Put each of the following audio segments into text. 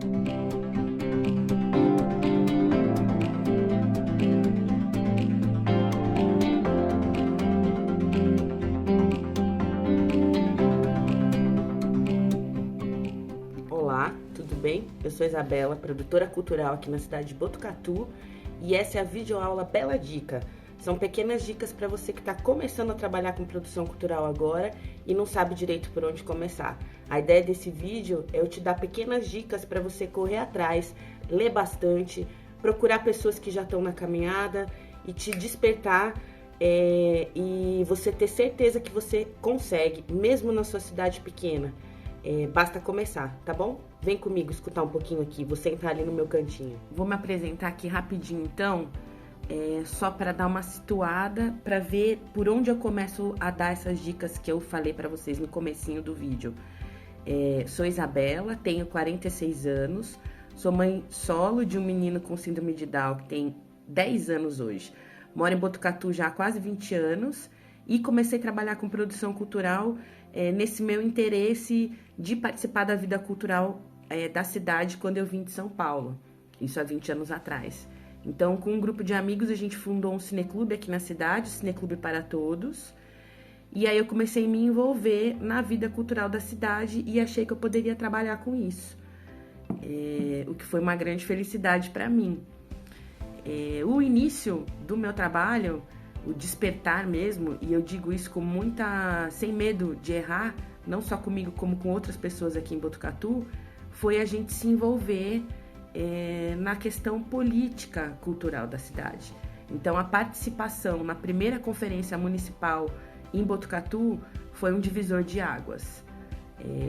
Olá, tudo bem? Eu sou Isabela, produtora cultural aqui na cidade de Botucatu, e essa é a videoaula Bela Dica. São pequenas dicas para você que está começando a trabalhar com produção cultural agora e não sabe direito por onde começar. A ideia desse vídeo é eu te dar pequenas dicas para você correr atrás, ler bastante, procurar pessoas que já estão na caminhada e te despertar e você ter certeza que você consegue, mesmo na sua cidade pequena. Basta começar, tá bom? Vem comigo escutar um pouquinho aqui, vou sentar ali no meu cantinho. Vou me apresentar aqui rapidinho então, só para dar uma situada, para ver por onde eu começo a dar essas dicas que eu falei para vocês no comecinho do vídeo. Sou Isabela, tenho 46 anos, sou mãe solo de um menino com síndrome de Down que tem 10 anos hoje. Moro em Botucatu já há quase 20 anos e comecei a trabalhar com produção cultural nesse meu interesse de participar da vida cultural da cidade quando eu vim de São Paulo, isso há 20 anos atrás. Então, com um grupo de amigos, a gente fundou um cineclube aqui na cidade, Cineclube para Todos, e aí eu comecei a me envolver na vida cultural da cidade e achei que eu poderia trabalhar com isso, o que foi uma grande felicidade para mim. O início do meu trabalho, o despertar mesmo, e eu digo isso com sem medo de errar, não só comigo como com outras pessoas aqui em Botucatu, foi a gente se envolver na questão política cultural da cidade. Então a participação na primeira conferência municipal em Botucatu foi um divisor de águas.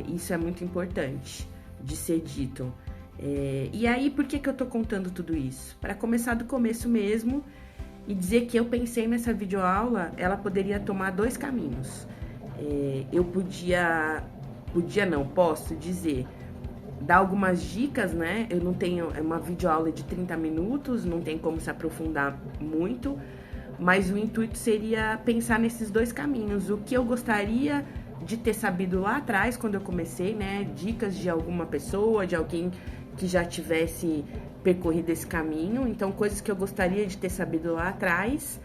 Isso é muito importante de ser dito. E aí, por que eu tô contando tudo isso? Para começar do começo mesmo, e dizer que eu pensei nessa videoaula, ela poderia tomar dois caminhos. Eu posso dizer, dar algumas dicas, né? Eu não tenho, uma videoaula de 30 minutos, não tem como se aprofundar muito, mas o intuito seria pensar nesses dois caminhos. O que eu gostaria de ter sabido lá atrás, quando eu comecei, né? Dicas de alguma pessoa, de alguém que já tivesse percorrido esse caminho, então coisas que eu gostaria de ter sabido lá atrás,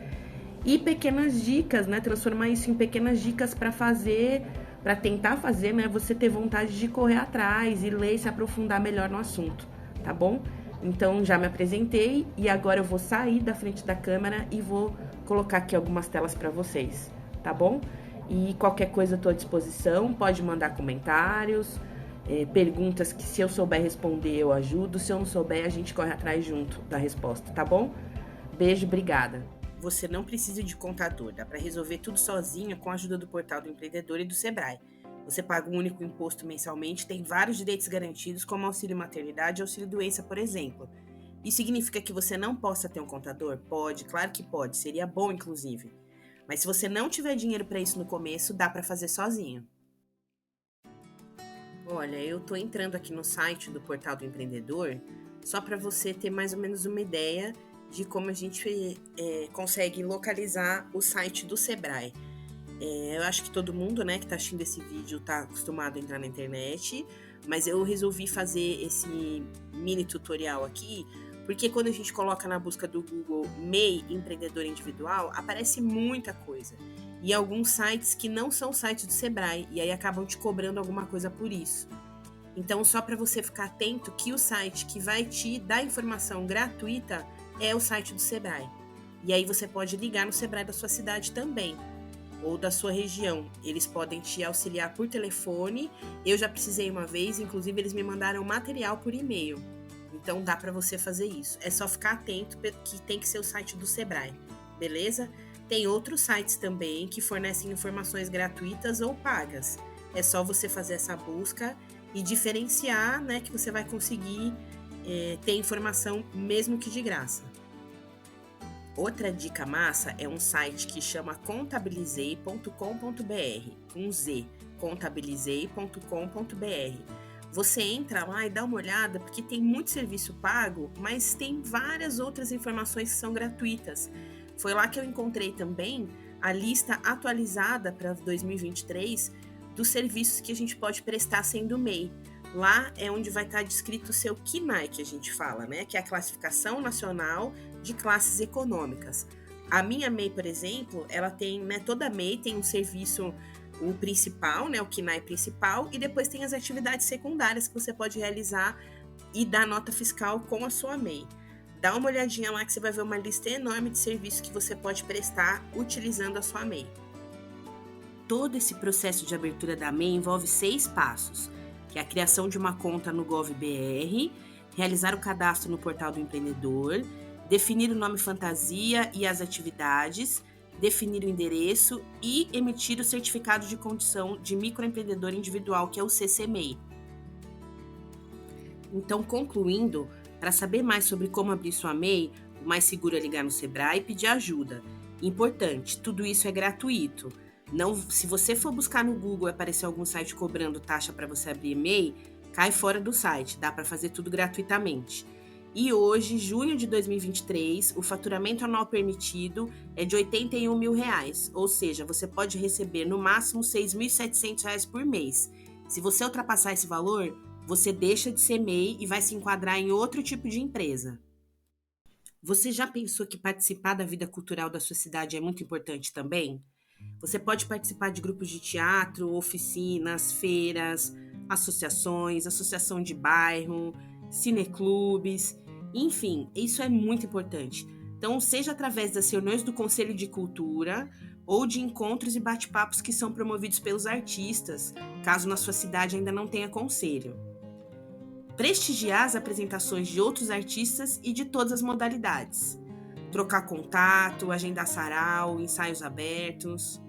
e pequenas dicas, né, transformar isso em pequenas dicas para tentar fazer, né, você ter vontade de correr atrás e ler e se aprofundar melhor no assunto, tá bom? Então já me apresentei e agora eu vou sair da frente da câmera e vou colocar aqui algumas telas para vocês, tá bom? E qualquer coisa eu tô à disposição, pode mandar comentários, perguntas que se eu souber responder eu ajudo, se eu não souber a gente corre atrás junto da resposta, tá bom? Beijo, obrigada. Você não precisa de contador, dá para resolver tudo sozinha com a ajuda do Portal do Empreendedor e do Sebrae. Você paga um único imposto mensalmente, tem vários direitos garantidos como auxílio maternidade e auxílio doença, por exemplo. Isso significa que você não possa ter um contador? Pode, claro que pode, seria bom inclusive. Mas se você não tiver dinheiro para isso no começo, dá para fazer sozinho. Olha, eu tô entrando aqui no site do Portal do Empreendedor só para você ter mais ou menos uma ideia de como a gente consegue localizar o site do Sebrae. Eu acho que todo mundo, né, que tá assistindo esse vídeo tá acostumado a entrar na internet, mas eu resolvi fazer esse mini tutorial aqui porque quando a gente coloca na busca do Google MEI Empreendedor Individual, aparece muita coisa. E alguns sites que não são sites do Sebrae, e aí acabam te cobrando alguma coisa por isso. Então, só para você ficar atento que o site que vai te dar informação gratuita é o site do Sebrae. E aí você pode ligar no Sebrae da sua cidade também, ou da sua região. Eles podem te auxiliar por telefone. Eu já precisei uma vez, inclusive eles me mandaram material por e-mail. Então dá para você fazer isso. É só ficar atento que tem que ser o site do Sebrae, beleza? Tem outros sites também que fornecem informações gratuitas ou pagas. É só você fazer essa busca e diferenciar, né, que você vai conseguir ter informação mesmo que de graça. Outra dica massa é um site que chama contabilizei.com.br, com Z, contabilizei.com.br. Você entra lá e dá uma olhada, porque tem muito serviço pago, mas tem várias outras informações que são gratuitas. Foi lá que eu encontrei também a lista atualizada para 2023 dos serviços que a gente pode prestar sendo MEI. lá é onde vai estar descrito o seu CNAE, que a gente fala, né? Que é a Classificação Nacional de Classes Econômicas. A minha MEI, por exemplo, ela tem, né? Toda MEI tem um serviço, o principal, né? O CNAE principal, e depois tem as atividades secundárias que você pode realizar e dar nota fiscal com a sua MEI. Dá uma olhadinha lá que você vai ver uma lista enorme de serviços que você pode prestar utilizando a sua MEI. Todo esse processo de abertura da MEI envolve 6 passos, que é a criação de uma conta no GovBR, realizar o cadastro no portal do empreendedor, definir o nome fantasia e as atividades, definir o endereço e emitir o certificado de condição de microempreendedor individual, que é o CCMEI. Então, concluindo, para saber mais sobre como abrir sua MEI, o mais seguro é ligar no Sebrae e pedir ajuda. Importante, tudo isso é gratuito. Não, se você for buscar no Google e aparecer algum site cobrando taxa para você abrir MEI, cai fora do site, dá para fazer tudo gratuitamente. E hoje, junho de 2023, o faturamento anual permitido é de R$ 81 mil, ou seja, você pode receber no máximo R$ 6.700 por mês. Se você ultrapassar esse valor, você deixa de ser MEI e vai se enquadrar em outro tipo de empresa. Você já pensou que participar da vida cultural da sua cidade é muito importante também? Você pode participar de grupos de teatro, oficinas, feiras, associações, associação de bairro, cineclubes, enfim, isso é muito importante. Então, seja através das reuniões do Conselho de Cultura ou de encontros e bate-papos que são promovidos pelos artistas, caso na sua cidade ainda não tenha conselho. Prestigiar as apresentações de outros artistas e de todas as modalidades. Trocar contato, agendar sarau, ensaios abertos.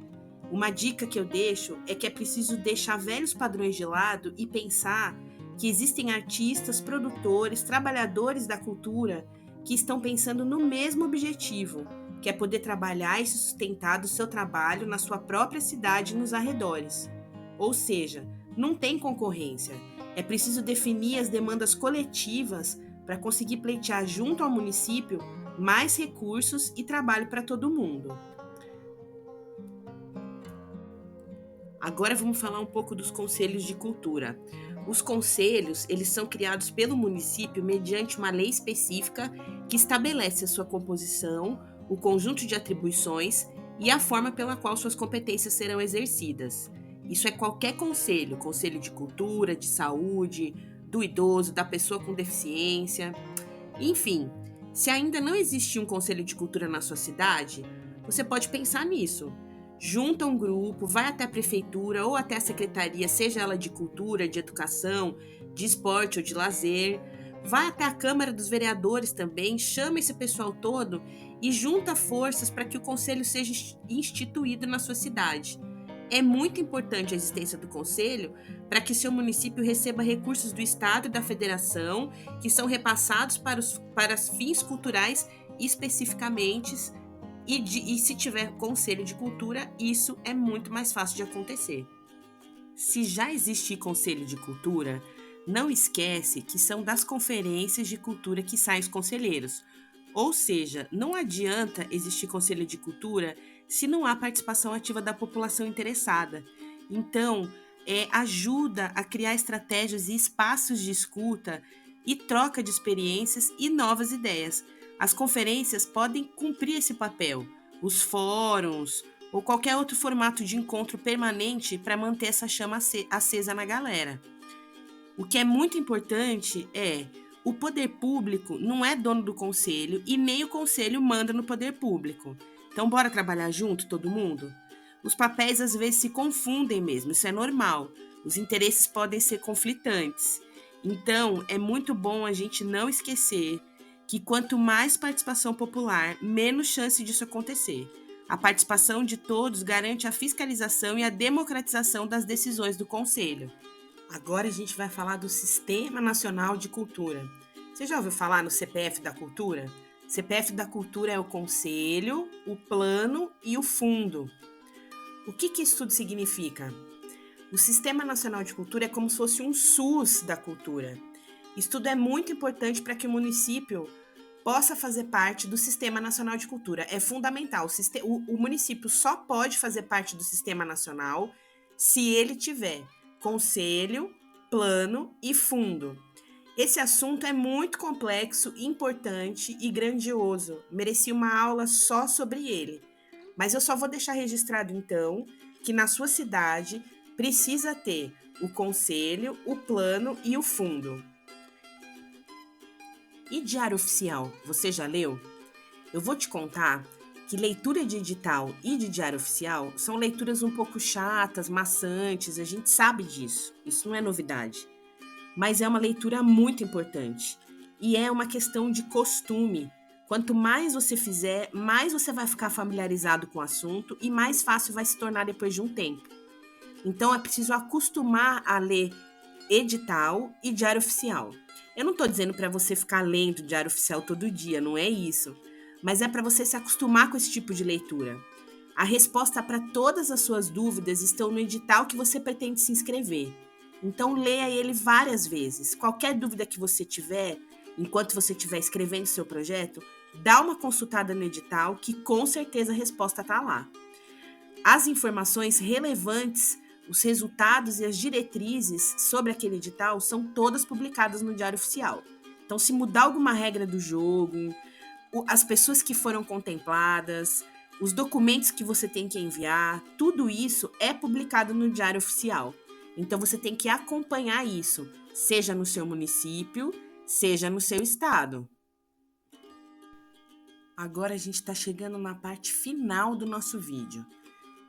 Uma dica que eu deixo é que é preciso deixar velhos padrões de lado e pensar que existem artistas, produtores, trabalhadores da cultura que estão pensando no mesmo objetivo, que é poder trabalhar e se sustentar do seu trabalho na sua própria cidade e nos arredores. Ou seja, não tem concorrência. É preciso definir as demandas coletivas para conseguir pleitear junto ao município mais recursos e trabalho para todo mundo. Agora vamos falar um pouco dos conselhos de cultura. Os conselhos, eles são criados pelo município mediante uma lei específica que estabelece a sua composição, o conjunto de atribuições e a forma pela qual suas competências serão exercidas. Isso é qualquer conselho, conselho de cultura, de saúde, do idoso, da pessoa com deficiência, enfim. Se ainda não existe um conselho de cultura na sua cidade, você pode pensar nisso. Junta um grupo, vai até a prefeitura ou até a secretaria, seja ela de cultura, de educação, de esporte ou de lazer. Vai até a Câmara dos Vereadores também, chama esse pessoal todo e junta forças para que o conselho seja instituído na sua cidade. É muito importante a existência do conselho para que seu município receba recursos do Estado e da Federação, que são repassados para os fins culturais especificamente. E se tiver conselho de cultura, isso é muito mais fácil de acontecer. Se já existe conselho de cultura, não esquece que são das conferências de cultura que saem os conselheiros. Ou seja, não adianta existir conselho de cultura se não há participação ativa da população interessada. Então, ajuda a criar estratégias e espaços de escuta e troca de experiências e novas ideias. As conferências podem cumprir esse papel, os fóruns ou qualquer outro formato de encontro permanente para manter essa chama acesa na galera. O que é muito importante é o poder público não é dono do conselho e nem o conselho manda no poder público. Então, bora trabalhar junto, todo mundo? Os papéis às vezes se confundem mesmo, isso é normal. Os interesses podem ser conflitantes. Então, é muito bom a gente não esquecer que quanto mais participação popular, menos chance disso acontecer. A participação de todos garante a fiscalização e a democratização das decisões do Conselho. Agora a gente vai falar do Sistema Nacional de Cultura. Você já ouviu falar no CPF da Cultura? CPF da Cultura é o Conselho, o Plano e o Fundo. O que isso tudo significa? O Sistema Nacional de Cultura é como se fosse um SUS da cultura. Isso tudo é muito importante para que o município possa fazer parte do Sistema Nacional de Cultura. É fundamental. O município só pode fazer parte do Sistema Nacional se ele tiver conselho, plano e fundo. Esse assunto é muito complexo, importante e grandioso. Merecia uma aula só sobre ele. Mas eu só vou deixar registrado então que na sua cidade precisa ter o conselho, o plano e o fundo. E diário oficial, você já leu? Eu vou te contar que leitura de edital e de diário oficial são leituras um pouco chatas, maçantes, a gente sabe disso, isso não é novidade. Mas é uma leitura muito importante e é uma questão de costume. Quanto mais você fizer, mais você vai ficar familiarizado com o assunto e mais fácil vai se tornar depois de um tempo. Então é preciso acostumar a ler edital e diário oficial. Eu não estou dizendo para você ficar lendo diário oficial todo dia, não é isso. Mas é para você se acostumar com esse tipo de leitura. A resposta para todas as suas dúvidas estão no edital que você pretende se inscrever. Então leia ele várias vezes. Qualquer dúvida que você tiver, enquanto você estiver escrevendo seu projeto, dá uma consultada no edital que com certeza a resposta está lá. As informações relevantes, os resultados e as diretrizes sobre aquele edital são todas publicadas no Diário Oficial. Então, se mudar alguma regra do jogo, as pessoas que foram contempladas, os documentos que você tem que enviar, tudo isso é publicado no Diário Oficial. Então, você tem que acompanhar isso, seja no seu município, seja no seu estado. Agora a gente está chegando na parte final do nosso vídeo.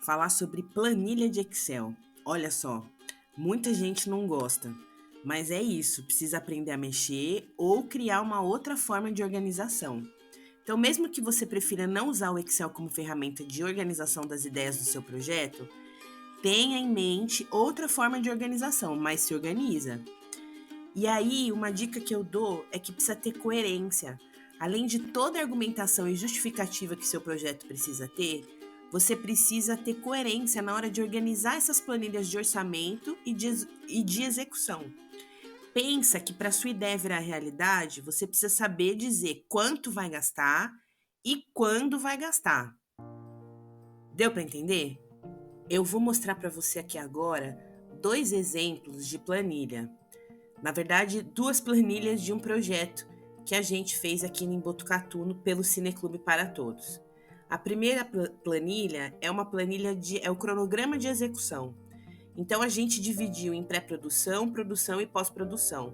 Falar sobre planilha de Excel. Olha só, muita gente não gosta, mas é isso, precisa aprender a mexer ou criar uma outra forma de organização. Então, mesmo que você prefira não usar o Excel como ferramenta de organização das ideias do seu projeto, tenha em mente outra forma de organização, mas se organiza. E aí, uma dica que eu dou é que precisa ter coerência. Além de toda a argumentação e justificativa que seu projeto precisa ter, você precisa ter coerência na hora de organizar essas planilhas de orçamento e de execução. Pensa que para sua ideia virar realidade, você precisa saber dizer quanto vai gastar e quando vai gastar. Deu para entender? Eu vou mostrar para você aqui agora 2 exemplos de planilha. Na verdade, 2 planilhas de um projeto que a gente fez aqui em Botucatu pelo Cineclube para Todos. A primeira planilha é uma planilha é o cronograma de execução. Então a gente dividiu em pré-produção, produção e pós-produção.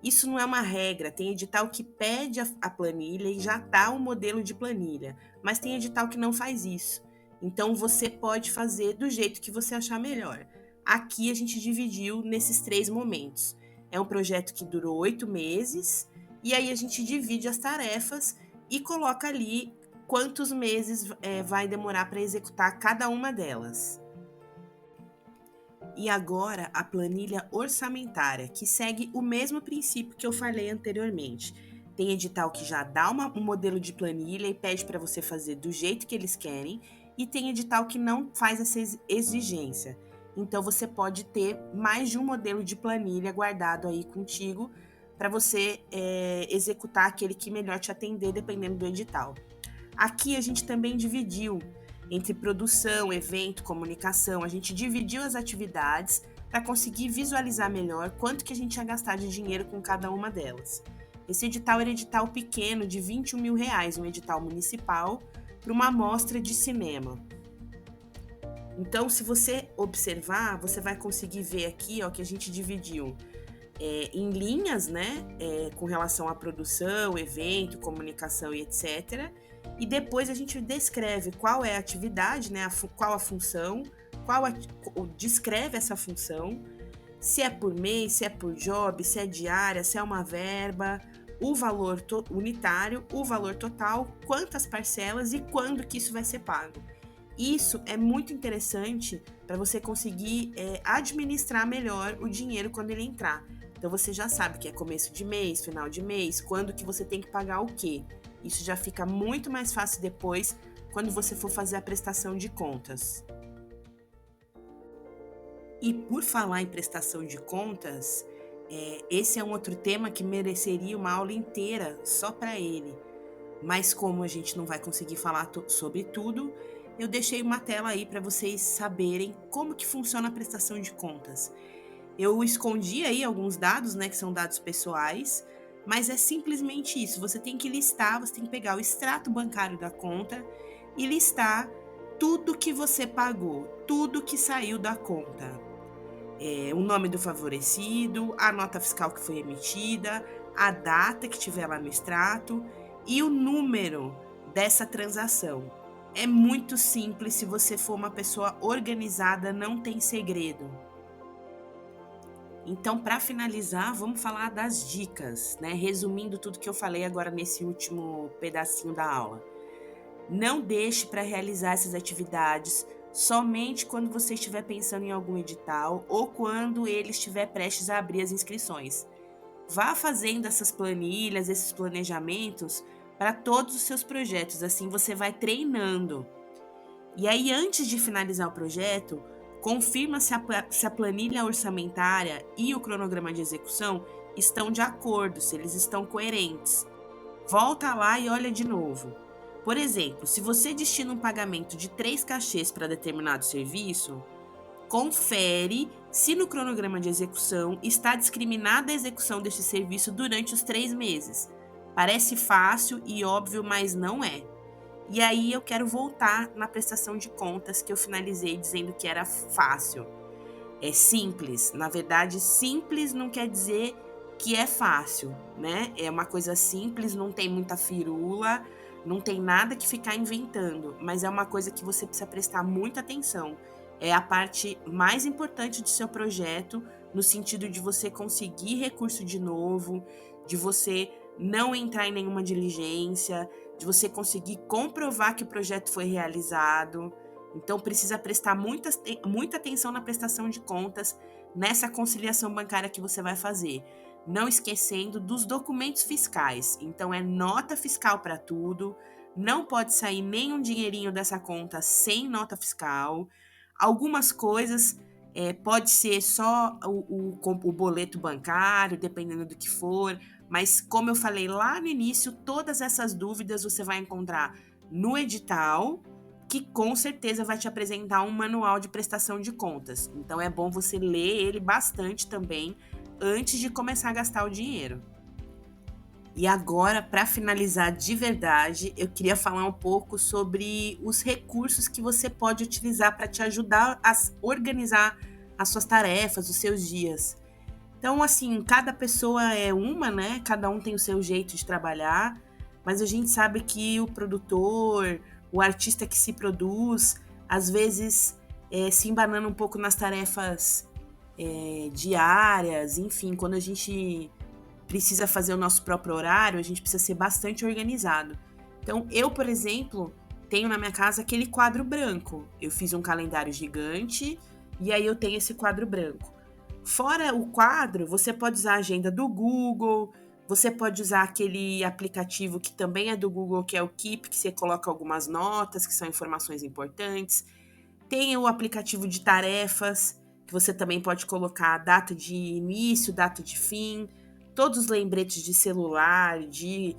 Isso não é uma regra, tem edital que pede a planilha e já está um modelo de planilha, mas tem edital que não faz isso. Então você pode fazer do jeito que você achar melhor. Aqui a gente dividiu nesses 3 momentos. É um projeto que durou 8 meses e aí a gente divide as tarefas e coloca ali quantos meses vai demorar para executar cada uma delas. E agora a planilha orçamentária, que segue o mesmo princípio que eu falei anteriormente. Tem edital que já dá um modelo de planilha e pede para você fazer do jeito que eles querem, e tem edital que não faz essa exigência. Então você pode ter mais de um modelo de planilha guardado aí contigo para você executar aquele que melhor te atender dependendo do edital. Aqui a gente também dividiu entre produção, evento, comunicação, a gente dividiu as atividades para conseguir visualizar melhor quanto que a gente ia gastar de dinheiro com cada uma delas. Esse edital era edital pequeno de R$21 mil, um edital municipal para uma amostra de cinema. Então, se você observar, você vai conseguir ver aqui que a gente dividiu em linhas, né, com relação à produção, evento, comunicação e etc., e depois a gente descreve qual é a atividade, né, qual a função, descreve essa função, se é por mês, se é por job, se é diária, se é uma verba, o valor unitário, o valor total, quantas parcelas e quando que isso vai ser pago. Isso é muito interessante para você conseguir administrar melhor o dinheiro quando ele entrar. Então você já sabe que é começo de mês, final de mês, quando que você tem que pagar o quê. Isso já fica muito mais fácil depois, quando você for fazer a prestação de contas. E por falar em prestação de contas, esse é um outro tema que mereceria uma aula inteira só para ele. Mas como a gente não vai conseguir falar sobre tudo, eu deixei uma tela aí para vocês saberem como que funciona a prestação de contas. Eu escondi aí alguns dados, né, que são dados pessoais, mas é simplesmente isso. Você tem que listar, você tem que pegar o extrato bancário da conta e listar tudo que você pagou, tudo que saiu da conta. O nome do favorecido, a nota fiscal que foi emitida, a data que tiver lá no extrato e o número dessa transação. É muito simples, se você for uma pessoa organizada, não tem segredo. Então, para finalizar, vamos falar das dicas, né? Resumindo tudo que eu falei agora nesse último pedacinho da aula. Não deixe para realizar essas atividades somente quando você estiver pensando em algum edital ou quando ele estiver prestes a abrir as inscrições. Vá fazendo essas planilhas, esses planejamentos para todos os seus projetos, assim você vai treinando. E aí, antes de finalizar o projeto, confirma se a planilha orçamentária e o cronograma de execução estão de acordo, se eles estão coerentes. Volta lá e olha de novo. Por exemplo, se você destina um pagamento de 3 cachês para determinado serviço, confere se no cronograma de execução está discriminada a execução deste serviço durante os 3 meses. Parece fácil e óbvio, mas não é. E aí eu quero voltar na prestação de contas que eu finalizei dizendo que era fácil. É simples. Na verdade, simples não quer dizer que é fácil, né? É uma coisa simples, não tem muita firula, não tem nada que ficar inventando, mas é uma coisa que você precisa prestar muita atenção. É a parte mais importante do seu projeto, no sentido de você conseguir recurso de novo, de você não entrar em nenhuma diligência, de você conseguir comprovar que o projeto foi realizado. Então, precisa prestar muita atenção na prestação de contas, nessa conciliação bancária que você vai fazer. Não esquecendo dos documentos fiscais. Então, é nota fiscal para tudo. Não pode sair nenhum dinheirinho dessa conta sem nota fiscal. Algumas coisas pode ser só o boleto bancário, dependendo do que for. Mas, como eu falei lá no início, todas essas dúvidas você vai encontrar no edital, que com certeza vai te apresentar um manual de prestação de contas. Então é bom você ler ele bastante também antes de começar a gastar o dinheiro. E agora, para finalizar de verdade, eu queria falar um pouco sobre os recursos que você pode utilizar para te ajudar a organizar as suas tarefas, os seus dias. Então, assim, cada pessoa é uma, né? Cada um tem o seu jeito de trabalhar, mas a gente sabe que o produtor, o artista que se produz, às vezes se embanana um pouco nas tarefas diárias, enfim, quando a gente precisa fazer o nosso próprio horário, a gente precisa ser bastante organizado. Então, eu, por exemplo, tenho na minha casa aquele quadro branco. Eu fiz um calendário gigante e aí eu tenho esse quadro branco. Fora o quadro, você pode usar a agenda do Google, você pode usar aquele aplicativo que também é do Google, que é o Keep, que você coloca algumas notas, que são informações importantes. Tem o aplicativo de tarefas, que você também pode colocar data de início, data de fim, todos os lembretes de celular, que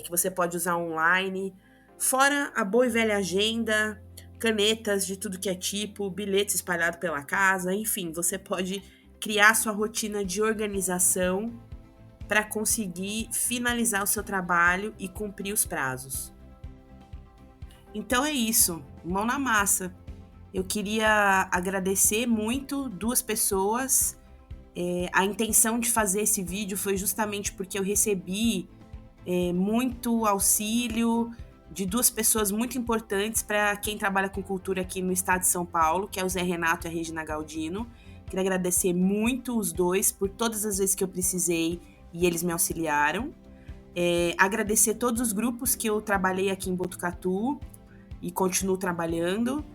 você pode usar online. Fora a boa e velha agenda, canetas de tudo que é tipo, bilhetes espalhados pela casa, enfim, você pode criar sua rotina de organização para conseguir finalizar o seu trabalho e cumprir os prazos. Então é isso, mão na massa. Eu queria agradecer muito 2 pessoas. A intenção de fazer esse vídeo foi justamente porque eu recebi muito auxílio de 2 pessoas muito importantes para quem trabalha com cultura aqui no estado de São Paulo, que é o Zé Renato e a Regina Galdino. Queria agradecer muito os 2 por todas as vezes que eu precisei e eles me auxiliaram. Agradecer todos os grupos que eu trabalhei aqui em Botucatu e continuo trabalhando.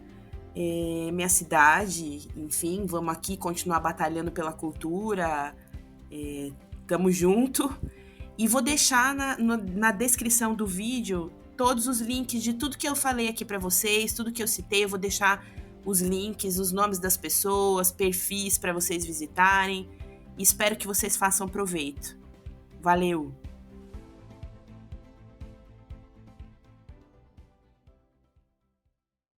Minha cidade, enfim, vamos aqui continuar batalhando pela cultura. Tamo junto. E vou deixar na descrição do vídeo todos os links de tudo que eu falei aqui para vocês, tudo que eu citei. Eu vou deixar os links, os nomes das pessoas, perfis para vocês visitarem. E espero que vocês façam proveito. Valeu!